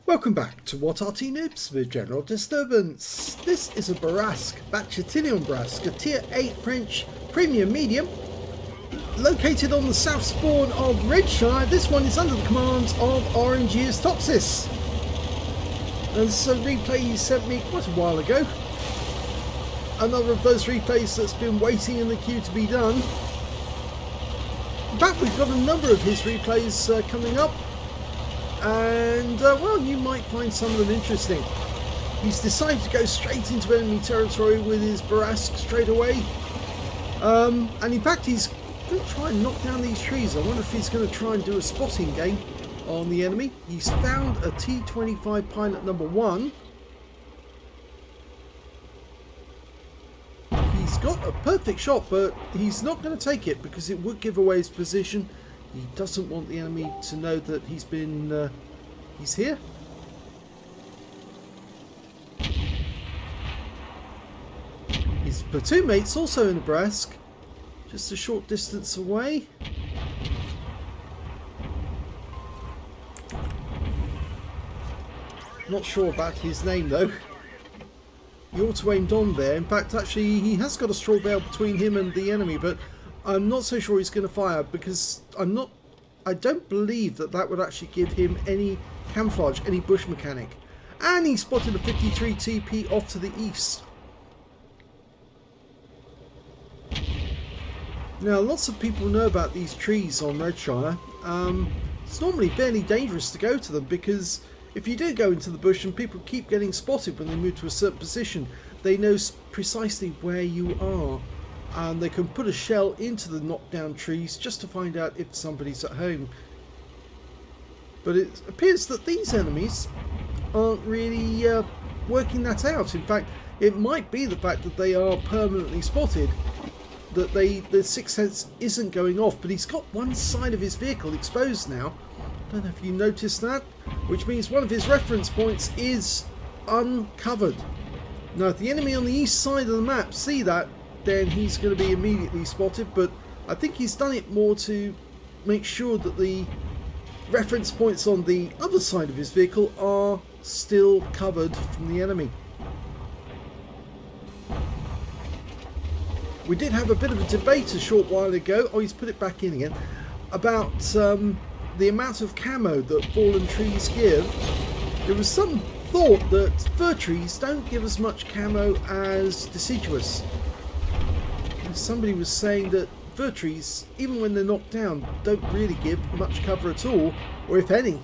Welcome back to What Arty Noobs with General Disturbance. This is a Bourrasque, Bat Châtillon Bourrasque, a Tier 8 French premium medium, located on the south spawn of Redshire. This one is under the commands of RNG's Toxis. And this is a replay he sent me quite a while ago. Another of those replays that's been waiting in the queue to be done. In fact, we've got a number of his replays coming up. And well, you might find some of them interesting. He's decided to go straight into enemy territory with his Bourrasque straight away, and in fact he's going to try and knock down these trees. I wonder if he's going to try and do a spotting game on the enemy. He's found a T-25 pilot number 1. He's got a perfect shot, but he's not going to take it because it would give away his position. He doesn't want the enemy to know that he's been, he's here. His platoon mate's also in a Bourrasque, just a short distance away. Not sure about his name though. He auto-aimed on there. In fact, actually, he has got a straw bale between him and the enemy, but I'm not so sure he's going to fire because I don't believe that would actually give him any camouflage, any bush mechanic. And he spotted a 53 TP off to the east. Now, lots of people know about these trees on Redshire. It's normally fairly dangerous to go to them because if you do go into the bush and people keep getting spotted when they move to a certain position, they know precisely where you are. And they can put a shell into the knockdown trees just to find out if somebody's at home. But it appears that these enemies aren't really working that out. In fact, it might be the fact that they are permanently spotted, that the sixth sense isn't going off. But he's got one side of his vehicle exposed now. I don't know if you noticed that, which means one of his reference points is uncovered. Now, if the enemy on the east side of the map see that, then he's going to be immediately spotted, but I think he's done it more to make sure that the reference points on the other side of his vehicle are still covered from the enemy. We did have a bit of a debate a short while ago, oh, he's put it back in again, about the amount of camo that fallen trees give. There was some thought that fir trees don't give as much camo as deciduous. Somebody was saying that fir trees, even when they're knocked down, don't really give much cover at all, or if any.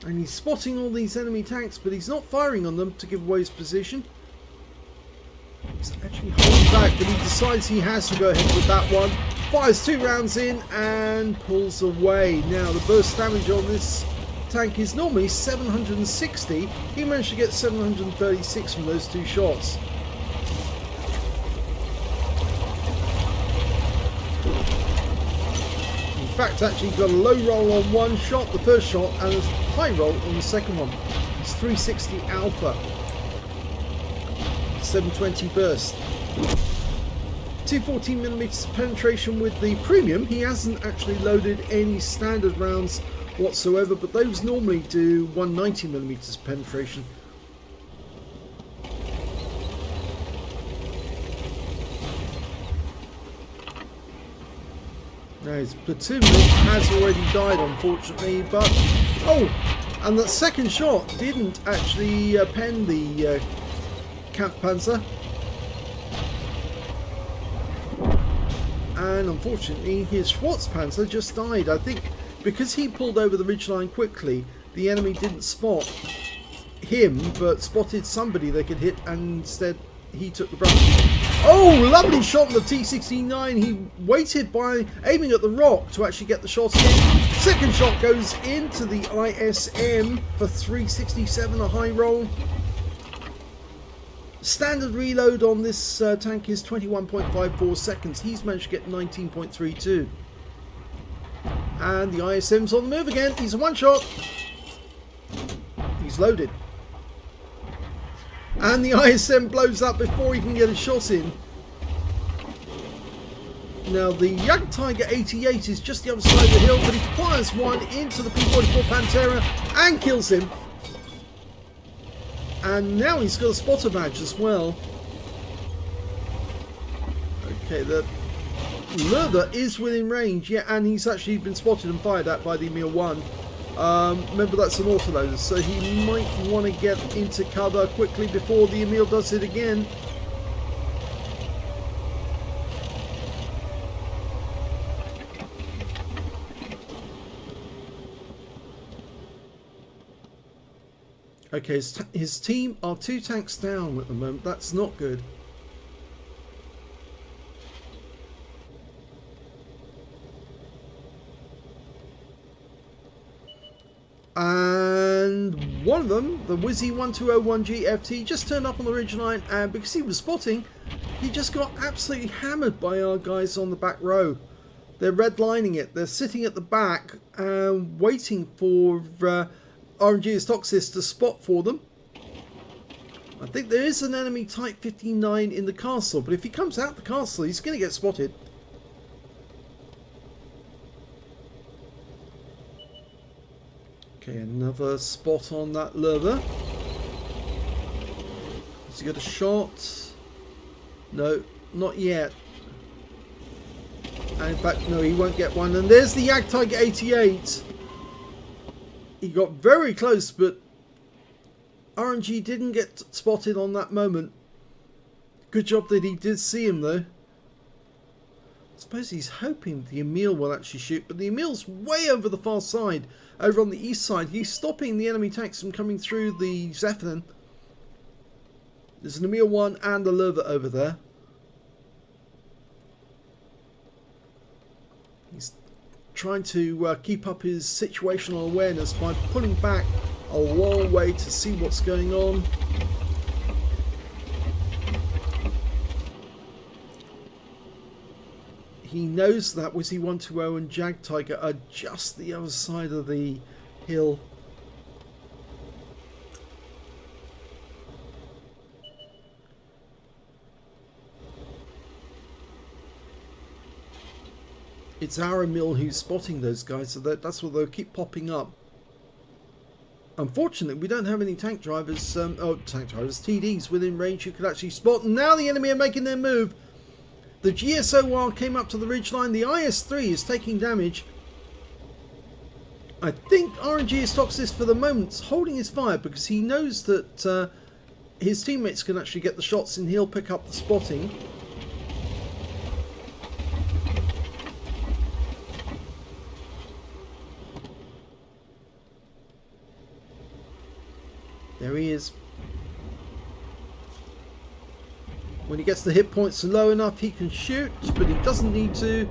And he's spotting all these enemy tanks, but he's not firing on them to give away his position. He's actually holding back, but he decides he has to go ahead with that one. Fires 2 rounds in and pulls away. Now, the burst damage on this tank is normally 760. He managed to get 736 from those 2 shots. In fact, actually got a low roll on one shot, the first shot, and a high roll on the second one. It's 360 alpha, 720 burst, 214mm penetration with the premium. He hasn't actually loaded any standard rounds whatsoever, but those normally do 190mm penetration. Now his platoon mate has already died, unfortunately, but oh, and that second shot didn't actually pen the Kampfpanzer, and unfortunately his Schwarzpanzer just died. I think because he pulled over the ridgeline quickly, the enemy didn't spot him, but spotted somebody they could hit, and instead he took the brunt. Oh, lovely shot on the T-69. He waited by aiming at the rock to actually get the shot in. Second shot goes into the ISM for 367, a high roll. Standard reload on this tank is 21.54 seconds. He's managed to get 19.32. And the ISM's on the move again. He's a one shot. He's loaded. And the ISM blows up before he can get a shot in. Now the Jagdtiger 88 is just the other side of the hill, but he fires one into the P44 Pantera and kills him. And now he's got a spotter badge as well. Okay, the Lurther is within range, yeah, and he's actually been spotted and fired at by the Emil 1. Remember, that's an autoloader, so he might want to get into cover quickly before the Emil does it again. Okay, his team are 2 tanks down at the moment. That's not good. And one of them, the Wizzy 1201G FT, just turned up on the ridgeline, and because he was spotting, he just got absolutely hammered by our guys on the back row. They're redlining it. They're sitting at the back and waiting for RNG Toxis to spot for them. I think there is an enemy Type 59 in the castle, but if he comes out the castle, he's going to get spotted. Okay, another spot on that Lurther. Has he got a shot? No, not yet. And in fact, no, he won't get one. And there's the Jagdtiger 88. He got very close, but RNG didn't get spotted on that moment. Good job that he did see him, though. I suppose he's hoping the Emil will actually shoot, but the Emil's way over the far side, over on the east side. He's stopping the enemy tanks from coming through the Zeppelin. There's an Emil 1 and a Lurther over there. He's trying to keep up his situational awareness by pulling back a long way to see what's going on. He knows that Wizzy 120 and Jagdtiger are just the other side of the hill. It's our Emil who's spotting those guys, so that's where they'll keep popping up. Unfortunately, we don't have any tank drivers, TDs within range who could actually spot. And now the enemy are making their move. The GSOR came up to the ridgeline. The IS-3 is taking damage. I think RNG is Toxis for the moment holding his fire because he knows that his teammates can actually get the shots and he'll pick up the spotting. There he is. When he gets the hit points low enough, he can shoot, but he doesn't need to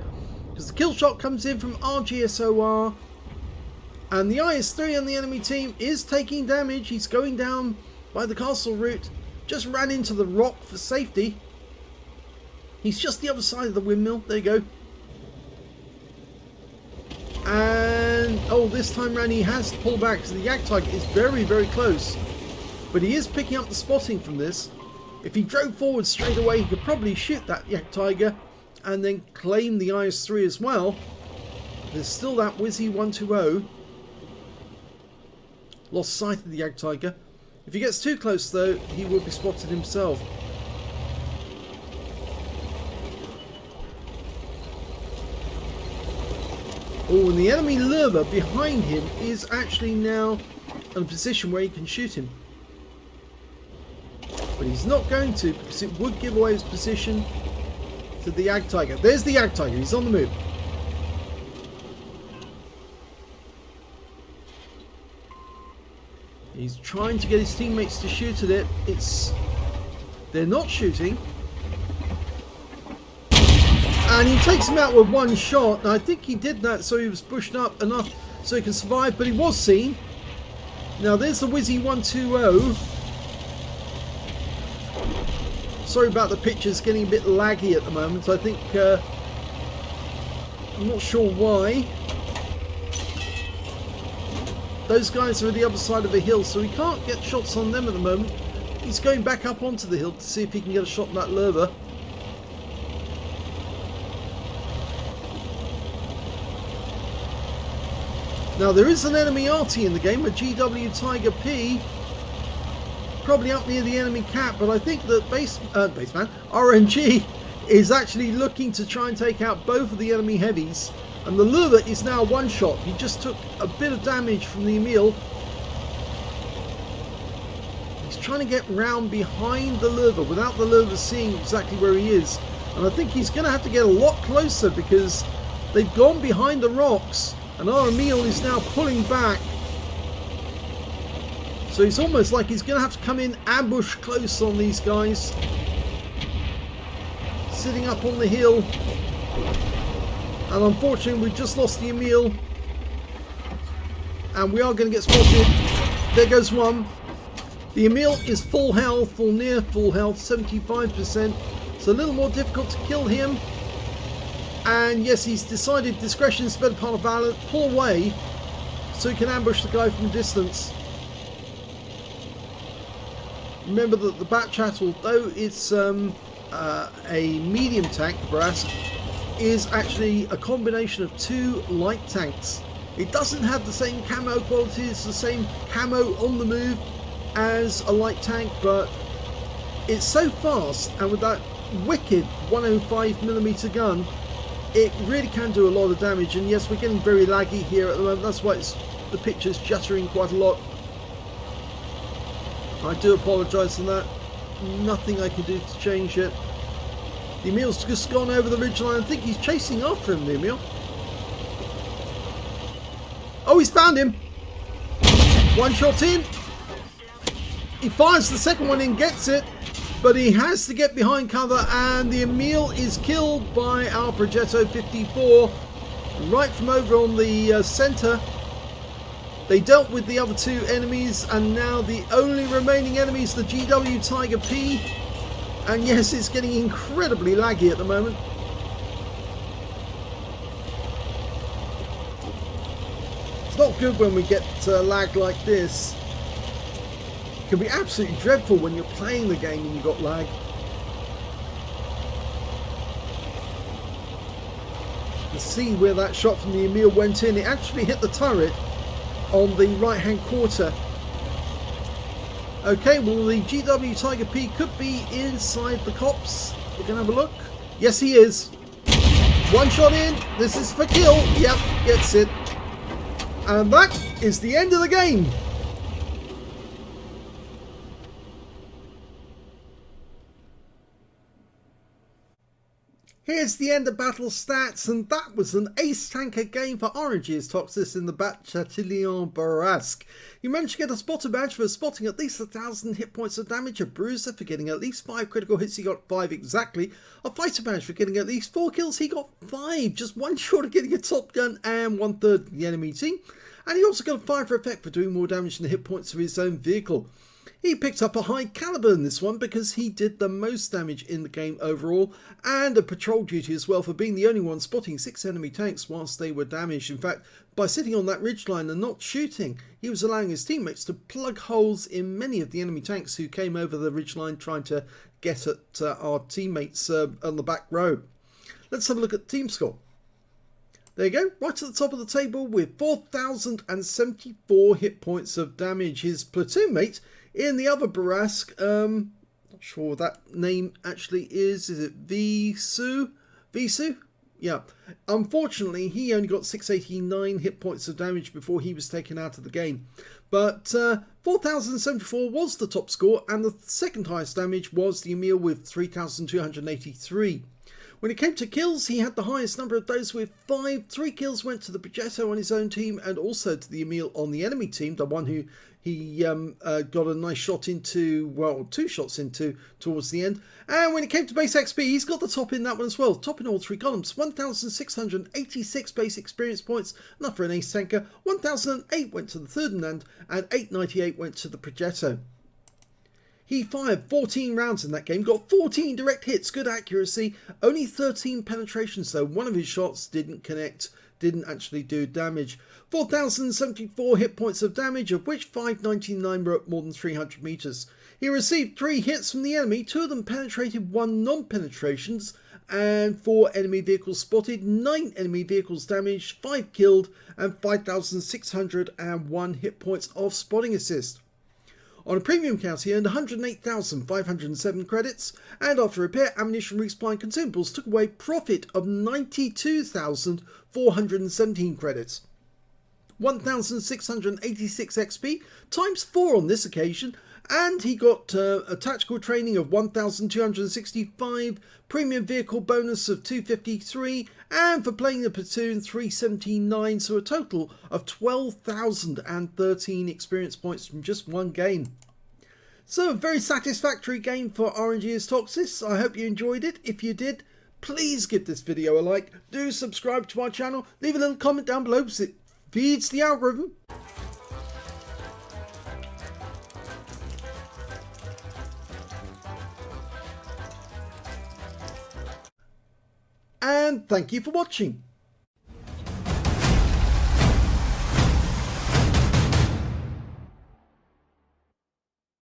because the kill shot comes in from RGSOR. And the IS-3 on the enemy team is taking damage. He's going down by the castle route. Just ran into the rock for safety. He's just the other side of the windmill. There you go. And, oh, this time round he has to pull back because the Jagdtiger is very, very close. But he is picking up the spotting from this. If he drove forward straight away, he could probably shoot that Jagdtiger and then claim the IS-3 as well. There's still that Wizzy 120. Lost sight of the Jagdtiger. If he gets too close though, he will be spotted himself. Oh, and the enemy Lurther behind him is actually now in a position where he can shoot him. But he's not going to because it would give away his position to the Jagdtiger. There's the Jagdtiger, he's on the move. He's trying to get his teammates to shoot at it. They're not shooting. And he takes him out with one shot. And I think he did that so he was pushed up enough so he can survive, but he was seen. Now there's the Wizzy 120. Sorry about the pictures getting a bit laggy at the moment. I think I'm not sure why. Those guys are at the other side of the hill, so he can't get shots on them at the moment. He's going back up onto the hill to see if he can get a shot on that Lurther. Now there is an enemy Arty in the game, a GW Tiger P, probably up near the enemy cap, but I think that Baseman, RNG, is actually looking to try and take out both of the enemy heavies. And the Lure is now one shot. He just took a bit of damage from the Emil. He's trying to get round behind the Lure without the Lure seeing exactly where he is. And I think he's going to have to get a lot closer because they've gone behind the rocks. And our Emil is now pulling back. So it's almost like he's going to have to come in ambush close on these guys. Sitting up on the hill. And unfortunately we've just lost the Emil. And we are going to get spotted. There goes one. The Emil is full health, or near full health, 75%. It's a little more difficult to kill him. And yes, he's decided discretion is the better part of valor. Pull away so he can ambush the guy from a distance. Remember that the Bat Châtillon, though it's a medium tank, the Bourrasque, is actually a combination of two light tanks. It doesn't have the same camo qualities, the same camo on the move as a light tank, but it's so fast, and with that wicked 105mm gun, it really can do a lot of damage. And yes, we're getting very laggy here at the moment, that's why the picture's juttering quite a lot. I do apologise for that. Nothing I can do to change it. The Emil's just gone over the ridgeline. I think he's chasing after him, the Emil. Oh, he's found him. One shot in. He fires the second one in, gets it. But he has to get behind cover, and the Emil is killed by our Progetto 54. Right from over on the centre. They dealt with the other two enemies, and now the only remaining enemy is the GW Tiger P. And yes, it's getting incredibly laggy at the moment. It's not good when we get lag like this. It can be absolutely dreadful when you're playing the game and you've got lag. You see where that shot from the Emil went in. It actually hit the turret on the right hand quarter. Okay, well, the GW Tiger P could be inside the cops. We're going to have a look. Yes, he is. One shot in. This is for kill. Yep, gets it. And that is the end of the game. Here's the end of battle stats, and that was an ace tanker game for Orange's Toxis in the Bat Châtillon Bourrasque. You managed to get a spotter badge for spotting at least 1,000 hit points of damage, a bruiser for getting at least 5 critical hits, he got 5 exactly, a fighter badge for getting at least 4 kills, he got 5, just one short of getting a top gun and 1/3 of the enemy team, and he also got a fire effect for doing more damage than the hit points of his own vehicle. He picked up a high caliber in this one because he did the most damage in the game overall, and a patrol duty as well for being the only one spotting 6 enemy tanks whilst they were damaged. In fact, by sitting on that ridgeline and not shooting, he was allowing his teammates to plug holes in many of the enemy tanks who came over the ridgeline trying to get at our teammates on the back row. Let's have a look at the team score. There you go, right at the top of the table with 4,074 hit points of damage. His platoon mate in the other Bourrasque, not sure what that name actually is it Visu? Visu? Yeah. Unfortunately, he only got 689 hit points of damage before he was taken out of the game. But 4,074 was the top score, and the second highest damage was the Emil with 3,283. When it came to kills, he had the highest number of those with 5. 3 kills went to the Progetto on his own team and also to the Emil on the enemy team, the one who he got a nice shot into, well, 2 shots into towards the end. And when it came to base XP, he's got the top in that one as well. Top in all 3 columns. 1,686 base experience points, enough for an ace tanker. 1,008 went to the Ferdinand and 898 went to the Progetto. He fired 14 rounds in that game, got 14 direct hits, good accuracy, only 13 penetrations though. One of his shots didn't connect, didn't actually do damage. 4,074 hit points of damage, of which 599 were at more than 300 meters. He received 3 hits from the enemy, 2 of them penetrated, 1 non-penetrations, and 4 enemy vehicles spotted, 9 enemy vehicles damaged, 5 killed, and 5,601 hit points of spotting assist. On a premium count, he earned 108,507 credits, and after repair, ammunition, resupply and consumables took away profit of 92,417 credits. 1,686 XP times 4 on this occasion, and he got a tactical training of 1,265, premium vehicle bonus of 253, and for playing the platoon 379, so a total of 12,013 experience points from just one game. So a very satisfactory game for RNG's Toxis. I hope you enjoyed it. If you did, please give this video a like, do subscribe to our channel, leave a little comment down below because it feeds the algorithm. And thank you for watching.